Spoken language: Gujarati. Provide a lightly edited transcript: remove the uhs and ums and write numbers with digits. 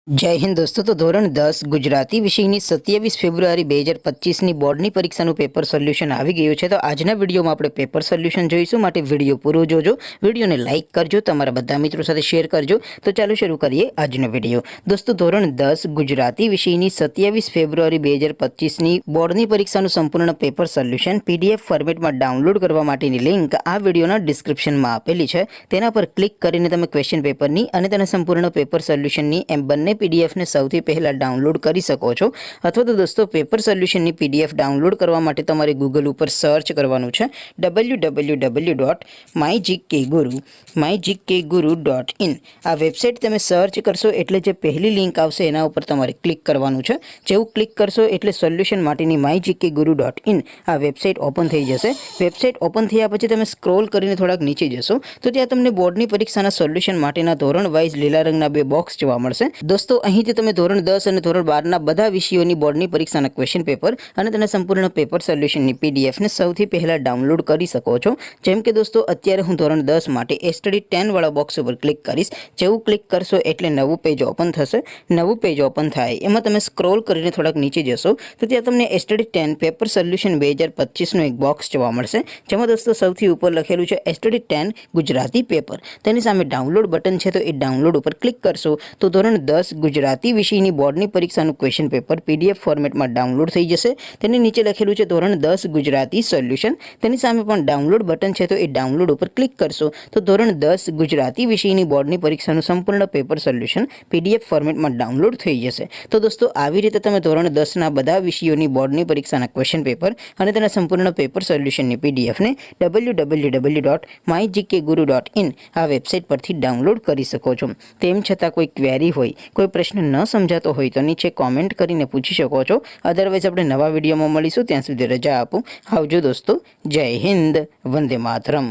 जय हिंद दोस्तों। तो धोरण 10 गुजराती विषयની 27 ફેબ્રુઆરી 2025ની બોર્ડની પરીક્ષાનું પેપર સોલ્યુશન આવી ગયું છે। તો આજના વિડીયોમાં આપણે પેપર સોલ્યુશન જોઈશું, માટે વિડીયો પૂરો જોજો, વિડીયોને લાઇક કરજો, તમારા બધા મિત્રો સાથે શેર કરજો। તો ચાલો શરૂ કરીએ આજનો વિડીયો। દોસ્તો ધોરણ 10 ગુજરાતી વિષયની 27 ફેબ્રુઆરી 2025ની બોર્ડની પરીક્ષાનું સંપૂર્ણ પેપર સોલ્યુશન પીડીએફ ફોર્મેટમાં ડાઉનલોડ કરવા માટેની લિંક આ વિડીયોના ડિસ્ક્રિપ્શનમાં આપેલી છે। તેના પર ક્લિક કરીને તમે ક્વેશ્ચન પેપરની અને તેના સંપૂર્ણ પેપર સોલ્યુશનની એમ બંને पीडीएफ ने સૌથી પહેલા ડાઉનલોડ કરી શકો છો। અથવા તો દોસ્તો પેપર સોલ્યુશનની પીડીએફ ડાઉનલોડ કરવા માટે તમારે ગૂગલ ઉપર સર્ચ કરવાનું છે www.mygkguru.in। આ વેબસાઇટ તમે સર્ચ કરશો એટલે જે પહેલી લિંક આવશે એના ઉપર તમારે ક્લિક કરવાનું છે। જેવું ક્લિક કરશો એટલે સોલ્યુશન માટેની mygkguru.in આ વેબસાઇટ ઓપન થઈ જશે। વેબસાઇટ ઓપન થયા પછી તમે સ્ક્રોલ કરીને થોડાક નીચે જશો તો ત્યાં તમને બોર્ડની પરીક્ષાના સોલ્યુશન માટેના ધોરણ વાઇઝ લીલા રંગના બે બોક્સ જોવા મળશે। दोस्तों અહીંથી તમે ધોરણ 10 અને ધોરણ 12 ના બધા વિષયોની બોર્ડની પરીક્ષાના ક્વેશ્ચન પેપર અને તેના સંપૂર્ણ પેપર સોલ્યુશનની પીડીએફ ને સૌથી પહેલા ડાઉનલોડ કરી શકો છો। જેમ કે દોસ્તો અત્યારે હું ધોરણ 10 માટે સ્ટડી 10 વાળા બોક્સ ઉપર ક્લિક કરીશ। જેવું ક્લિક કરશો એટલે નવું પેજ ઓપન થશે। નવું પેજ ઓપન થાય એમાં તમે સ્ક્રોલ કરીને થોડાક નીચે જશો તો ત્યાં તમને સ્ટડી 10 પેપર સોલ્યુશન 2025 નો એક બોક્સ જોવા મળશે। જેમાં દોસ્તો સૌથી ઉપર લખેલું છે સ્ટડી 10 ગુજરાતી પેપર। તેની સામે ડાઉનલોડ બટન છે તો એ ડાઉનલોડ ઉપર ક્લિક કરશો તો ધોરણ 10 गुजराती विषयની બોર્ડની પરીક્ષાનું ક્વેશ્ચન પેપર પીડીએફ ફોર્મેટમાં ડાઉનલોડ થઈ જશે। તેની નીચે લખેલું છે ધોરણ 10 ગુજરાતી સોલ્યુશન। તેની સામે પણ ડાઉનલોડ બટન છે તો એ ડાઉનલોડ ઉપર ક્લિક કરશો તો ધોરણ 10 ગુજરાતી વિષયની બોર્ડની પરીક્ષાનું સંપૂર્ણ પેપર સોલ્યુશન પીડીએફ ફોર્મેટમાં ડાઉનલોડ થઈ જશે। તો દોસ્તો આવી રીતે તમે ધોરણ 10 ના બધા વિષયોની બોર્ડની પરીક્ષાના ક્વેશ્ચન પેપર અને તેના સંપૂર્ણ પેપર સોલ્યુશનની પીડીએફ ને www.mygkguru.in આ વેબસાઇટ પરથી ડાઉનલોડ કરી શકો છો। તેમ છતાં કોઈ ક્વેરી હોય, कोई प्रश्न न समझातो होय तो नीचे कॉमेंट करीने पूछी शको छो। अदरवाइज आपणे नवा विडियोमां मळीशुं, त्यां सुधी रजा आपो। आवजो दोस्तों। जय हिंद, वंदे मातरम।